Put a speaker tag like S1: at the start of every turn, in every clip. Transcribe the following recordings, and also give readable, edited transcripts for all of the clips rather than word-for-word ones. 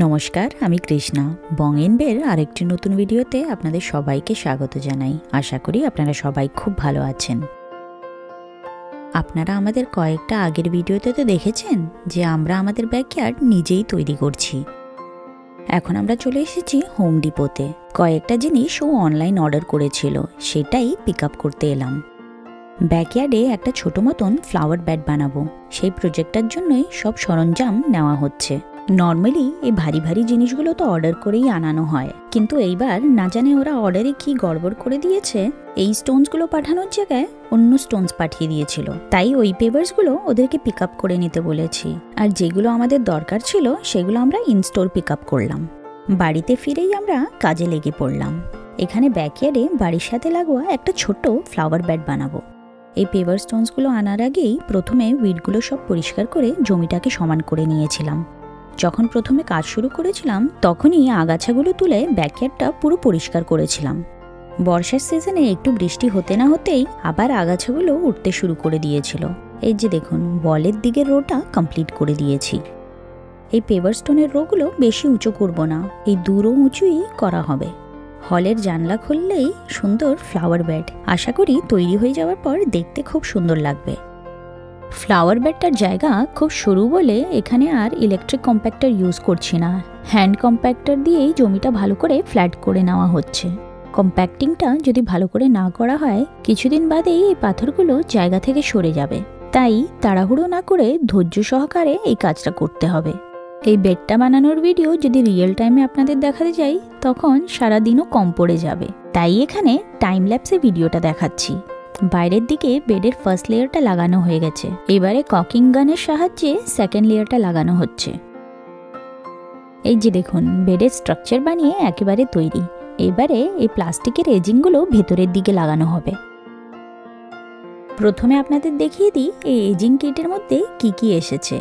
S1: নমস্কার, আমি কৃষ্ণা। বংএনবের আরেকটি নতুন ভিডিওতে আপনাদের সবাইকে স্বাগত জানাই। আশা করি আপনারা সবাই খুব ভালো আছেন। আপনারা আমাদের কয়েকটা আগের ভিডিওতে তো দেখেছেন যে আমরা আমাদের ব্যাকইয়ার্ড নিজেই তৈরি করছি। এখন আমরা চলে এসেছি হোম ডিপোতে। কয়েকটা জিনিস ও অনলাইন অর্ডার করেছিল, সেটাই পিক আপ করতে এলাম। ব্যাকইয়ার্ডে একটা ছোট মতন ফ্লাওয়ার বেড বানাবো, সেই প্রজেক্টটার জন্যই সব সরঞ্জাম নেওয়া হচ্ছে। নর্মালি এই ভারী ভারী জিনিসগুলো তো অর্ডার করেই আনানো হয়, কিন্তু এইবার না জানে ওরা অর্ডারে কি গড়বড় করে দিয়েছে, এই স্টোনসগুলো পাঠানোর জায়গায় অন্য স্টোনস পাঠিয়ে দিয়েছিল। তাই ওই পেপারসগুলো ওদেরকে পিক আপ করে নিতে বলেছি, আর যেগুলো আমাদের দরকার ছিল সেগুলো আমরা ইনস্টোর পিক আপ করলাম। বাড়িতে ফিরেই আমরা কাজে লেগে পড়লাম। এখানে ব্যাকইয়ার্ডে বাড়ির সাথে লাগোয়া একটা ছোট্ট ফ্লাওয়ার বেড বানাবো। এই পেপার স্টোনসগুলো আনার আগেই প্রথমে উইডগুলো সব পরিষ্কার করে জমিটাকে সমান করে নিয়েছিলাম। যখন প্রথমে কাজ শুরু করেছিলাম তখনই আগাছাগুলো তুলে ব্যাকইয়ার্ডটা পুরো পরিষ্কার করেছিলাম। বর্ষার সিজনে একটু বৃষ্টি হতে না হতেই আবার আগাছাগুলো উঠতে শুরু করে দিয়েছিল। এই যে দেখুন, বলের দিকের রোটা কমপ্লিট করে দিয়েছি। এই পেপার স্টোনের রোগুলো বেশি উঁচু করব না, এই দূরও উঁচুই করা হবে। হলের জানলা খুললেই সুন্দর ফ্লাওয়ার বেড আশা করি তৈরি হয়ে যাওয়ার পর দেখতে খুব সুন্দর লাগবে। ফ্লাওয়ার বেডটার জায়গা খুব সরু বলে এখানে আর ইলেকট্রিক কম্প্যাক্টর ইউজ করছি না, হ্যান্ড কম্প্যাক্টর দিয়েই জমিটা ভালো করে ফ্ল্যাট করে নেওয়া হচ্ছে। কম্প্যাক্টিংটা যদি ভালো করে না করা হয় কিছুদিন বাদেই এই পাথরগুলো জায়গা থেকে সরে যাবে, তাই তাড়াহুড়ো না করে ধৈর্য সহকারে এই কাজটা করতে হবে। এই বেডটা বানানোর ভিডিও যদি রিয়েল টাইমে আপনাদের দেখাতে যাই তখন সারাদিনও কম পড়ে যাবে, তাই এখানে টাইম ল্যাপসে ভিডিওটা দেখাচ্ছি। বাইরের দিকে বেডের ফার্স্ট লেয়ারটা লাগানো হয়ে গেছে, এবারে ককিং গানের সাহায্যে সেকেন্ড লেয়ারটা লাগানো হচ্ছে। এই যে দেখুন, বেডের স্ট্রাকচার বানিয়ে একেবারে তৈরি। এবারে এই প্লাস্টিকের এজিংগুলো ভেতরের দিকে লাগানো হবে। প্রথমে আপনাদের দেখিয়ে দিই এই এজিং কিটের মধ্যে কি কি এসেছে।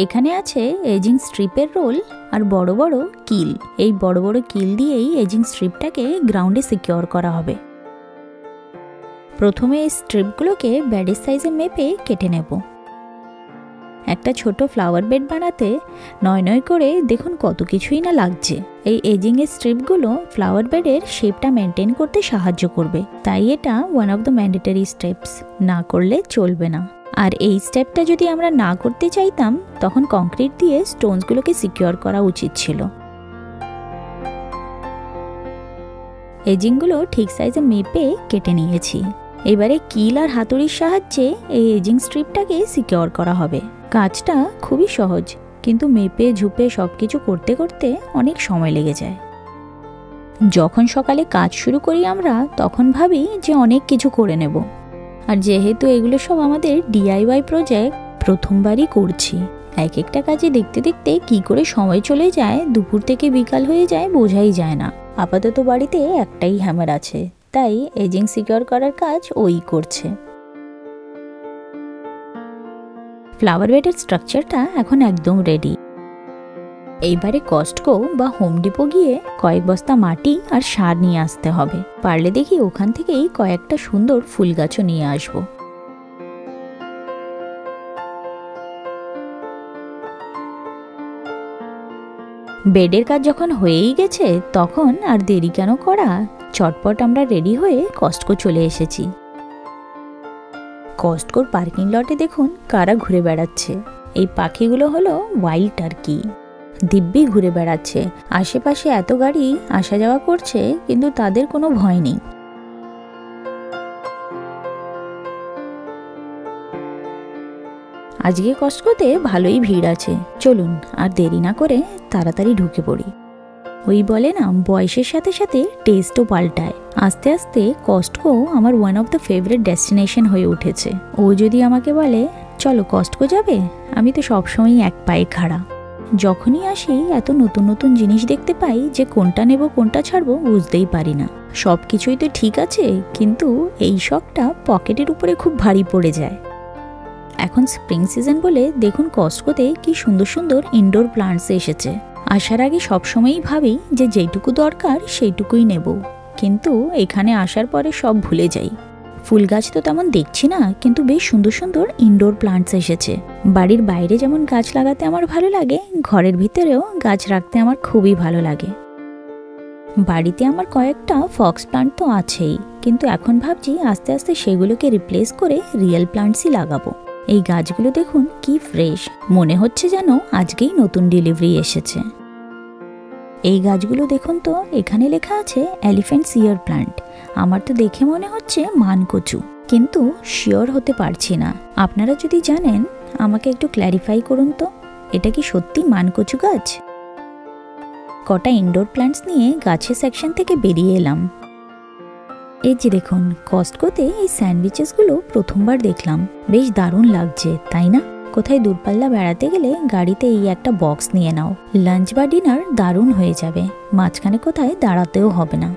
S1: এখানে আছে এজিং স্ট্রিপের রোল আর বড় বড় কিল। এই বড় বড় কিল দিয়েই এজিং স্ট্রিপটাকে গ্রাউন্ডে সিকিউর করা হবে। প্রথমে এই স্ট্রিপগুলোকে বেডের সাইজে মেপে কেটে নেব। একটা ছোট ফ্লাওয়ার বেড বানাতে নয় নয় করে দেখুন কত কিছুই না লাগছে। এই এজিং এর স্ট্রিপগুলো ফ্লাওয়ার বেডের শেপটা মেনটেন করতে সাহায্য করবে, তাই এটা one of the mandatory steps, না করলে চলবে না। আর এই স্টেপটা যদি আমরা না করতে চাইতাম তখন কংক্রিট দিয়ে স্টোনসগুলোকে সিকিউর করা উচিত ছিল। এজিংগুলো ঠিক সাইজে মেপে কেটে নিয়েছি। এবারে কিল আর হাতুড়ির সাহায্যে এই এজিং স্ট্রিপটাকে সিকিউর করা হবে। কাজটা খুবই সহজ, কিন্তু মেপে ঝুপে সবকিছু করতে করতে অনেক সময় লেগে যায়। যখন সকালে কাজ শুরু করি আমরা তখন ভাবি যে অনেক কিছু করে নেব, আর যেহেতু এগুলো সব আমাদের ডিআইওয়াই প্রজেক্ট, প্রথমবারই করছি, এক একটা কাজে দেখতে দেখতে কি করে সময় চলে যায়, দুপুর থেকে বিকাল হয়ে যায় বোঝাই যায় না। আপাতত বাড়িতে একটাই হ্যামার আছে, তাই এজিং সিকিউর করার কাজ ওই করছে। ফ্লাওয়ার বেডের স্ট্রাকচারটা এখন একদম রেডি। এইবারে কস্টকো বা হোম ডিপো গিয়ে কয়েক বস্তা মাটি আর সার নিয়ে আসতে হবে। পারলে দেখি ওখান থেকেই কয়েকটা সুন্দর ফুল গাছও নিয়ে আসবো। বেডের কাজ যখন হয়েই গেছে তখন আর দেরি কেন করা, চটপট আমরা রেডি হয়ে কস্টকো চলে এসেছি। কস্টকোর পার্কিং লটে দেখুন কারা ঘুরে বেড়াচ্ছে। এই পাখিগুলো হলো ওয়াইল্ড টার্কি, দিব্যি ঘুরে বেড়াচ্ছে। আশেপাশে এত গাড়ি আসা যাওয়া করছে কিন্তু তাদের কোনো ভয় নেই। আজকে কস্টকোতে ভালোই ভিড় আছে, চলুন আর দেরি না করে তাড়াতাড়ি ঢুকে পড়ি। ওই বলে না, বয়সের সাথে সাথে টেস্টও পাল্টায়। আস্তে আস্তে কস্টকো আমার one of the favourite destination হয়ে উঠেছে। ও যদি আমাকে বলে চলো কস্টকো যাবে, আমি তো সবসময়ই এক পায়ে খাড়া। যখনই আসি এত নতুন নতুন জিনিস দেখতে পাই যে কোনটা নেব কোনটা ছাড়বো বুঝতেই পারি না। সব কিছুই তো ঠিক আছে, কিন্তু এই শখটা পকেটের উপরে খুব ভারী পড়ে যায়। এখন স্প্রিং সিজন বলে দেখুন কস্টকোতে কি সুন্দর সুন্দর ইনডোর প্লান্টস এসেছে। আসার আগে সবসময়ই ভাবি যে যেইটুকু দরকার সেইটুকুই নেব, কিন্তু এখানে আসার পরে সব ভুলে যাই। ফুল গাছ তো তেমন দেখছি না, কিন্তু বেশ সুন্দর সুন্দর ইনডোর প্লান্টস এসেছে। বাড়ির বাইরে যেমন গাছ লাগাতে আমার ভালো লাগে, ঘরের ভিতরেও গাছ রাখতে আমার খুবই ভালো লাগে। বাড়িতে আমার কয়েকটা ফক্স প্লান্ট তো আছেই, কিন্তু এখন ভাবছি আস্তে আস্তে সেগুলোকে রিপ্লেস করে রিয়েল প্লান্টসই লাগাবো। এই গাছগুলো দেখুন কি ফ্রেশ, মনে হচ্ছে যেন আজকেই নতুন ডেলিভারি এসেছে। এই গাছগুলো দেখুন তো, এখানে লেখা আছে এলিফ্যান্টস ইয়ার প্লান্ট। আমার তো দেখে মনে হচ্ছে মানকচু, কিন্তু শিওর হতে পারছি না। আপনারা যদি জানেন আমাকে একটু ক্ল্যারিফাই করুন তো, এটা কি সত্যি মানকচু গাছ? কটা ইনডোর প্ল্যান্টস নিয়ে গাছের সেকশন থেকে বেরিয়ে এলাম। এই যে দেখুন, কস্টকোতে এই স্যান্ডউইচেসগুলো প্রথমবার দেখলাম, বেশ দারুণ লাগছে তাই না? কোথায় দূরপাল্লা বেড়াতে গেলে গাড়িতে এই একটা বক্স নিয়ে নাও, লাঞ্চ বা ডিনার দারুণ হয়ে যাবে, মাঝখানে কোথায় দাঁড়াতেও হবে না।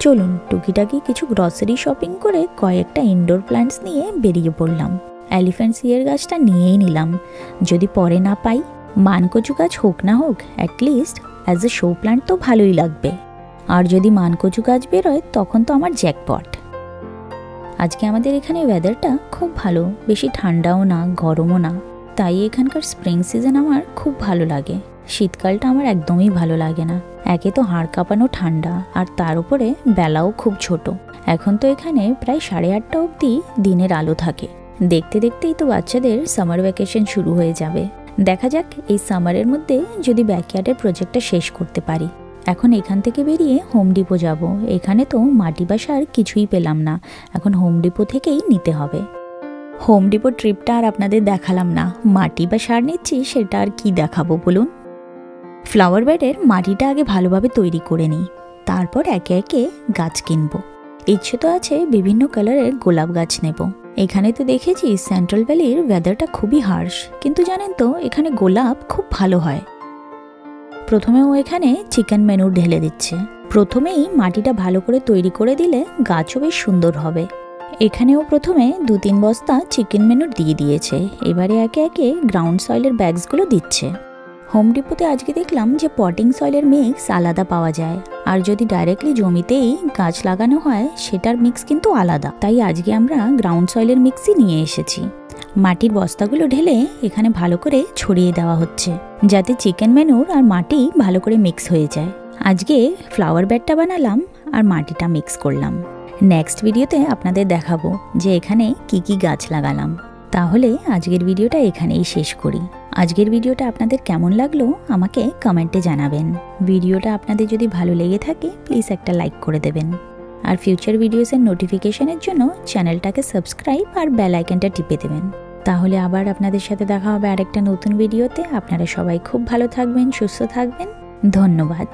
S1: চলুন টুকিটাকি কিছু গ্রসারি শপিং করে কয়েকটা ইনডোর প্ল্যান্টস নিয়ে বেরিয়ে পড়লাম। এলিফ্যান্টস ইয়ার গাছটা নিয়েই নিলাম, যদি পরে না পাই। মানকচু গাছ হোক না হোক, at least as a show plant তো ভালোই লাগবে। আর যদি মানকচু গাছ বেরোয় তখন তো আমার জ্যাকপট। আজকে আমাদের এখানে ওয়েদারটা খুব ভালো, বেশি ঠান্ডাও না গরমও না, তাই এখানকার স্প্রিং সিজন আমার খুব ভালো লাগে। শীতকালটা আমার একদমই ভালো লাগে না, একে তো হাড় কাঁপানো ঠান্ডা, আর তার উপরে বেলাও খুব ছোট। এখন তো এখানে প্রায় 8:30 অবধি দিনের আলো থাকে। দেখতে দেখতেই তো বাচ্চাদের সামার ভ্যাকেশন শুরু হয়ে যাবে। দেখা যাক এই সামারের মধ্যে যদি ব্যাকইয়ার্ডের প্রজেক্টটা শেষ করতে পারি। এখন এখান থেকে বেরিয়ে হোম ডিপো যাব। এখানে তো মাটি বা সার কিছুই পেলাম না, এখন হোম ডিপো থেকেই নিতে হবে। হোম ডিপো ট্রিপটা আর আপনাদের দেখালাম না, মাটি বা সার নিচ্ছি সেটা আর কি দেখাবো বলুন। ফ্লাওয়ার বেডের মাটিটা আগে ভালোভাবে তৈরি করে নিই, তারপর একে একে গাছ কিনবো। ইচ্ছে তো আছে বিভিন্ন কালারের গোলাপ গাছ নেব। এখানে তো দেখেছি সেন্ট্রাল ভ্যালির ওয়েদারটা খুবই হার্শ, কিন্তু জানেন তো এখানে গোলাপ খুব ভালো হয়। প্রথমে ও এখানে চিকেন ম্যানুর ঢেলে দিচ্ছে। প্রথমেই মাটিটা ভালো করে তৈরি করে দিলে গাছও বেশ সুন্দর হবে। এখানেও প্রথমে 2-3 বস্তা চিকেন ম্যানুর দিয়ে দিয়েছে, এবারে একে একে গ্রাউন্ড সয়েলের ব্যাগসগুলো দিচ্ছে। হোম ডিপোতে আজকে দেখলাম যে পটিং সয়েলের মিক্স আলাদা পাওয়া যায়, আর যদি ডাইরেক্টলি জমিতেই গাছ লাগানো হয় সেটার মিক্স কিন্তু আলাদা। তাই আজকে আমরা গ্রাউন্ড সয়েলের মিক্সই নিয়ে এসেছি। মাটির বস্তাগুলো ঢেলে এখানে ভালো করে ছড়িয়ে দেওয়া হচ্ছে, যাতে চিকেন ম্যানুর আর মাটি ভালো করে মিক্স হয়ে যায়। আজকে ফ্লাওয়ার বেডটা বানালাম আর মাটিটা মিক্স করলাম। নেক্সট ভিডিওতে আপনাদের দেখাবো যে এখানে কি কি গাছ লাগালাম। তাহলে আজকের ভিডিওটা এখানেই শেষ করি। আজকের ভিডিওটা আপনাদের কেমন লাগলো আমাকে কমেন্টে জানাবেন। ভিডিওটা আপনাদের যদি ভালো লেগে থাকে প্লিজ একটা লাইক করে দেবেন, আর ফিউচার ভিডিওসের নোটিফিকেশনের জন্য চ্যানেলটাকে সাবস্ক্রাইব আর বেল আইকনটা টিপে দেবেন। তাহলে আবার আপনাদের সাথে দেখা হবে আরেকটা নতুন ভিডিওতে। আপনারা সবাই খুব ভালো থাকবেন, সুস্থ থাকবেন। ধন্যবাদ।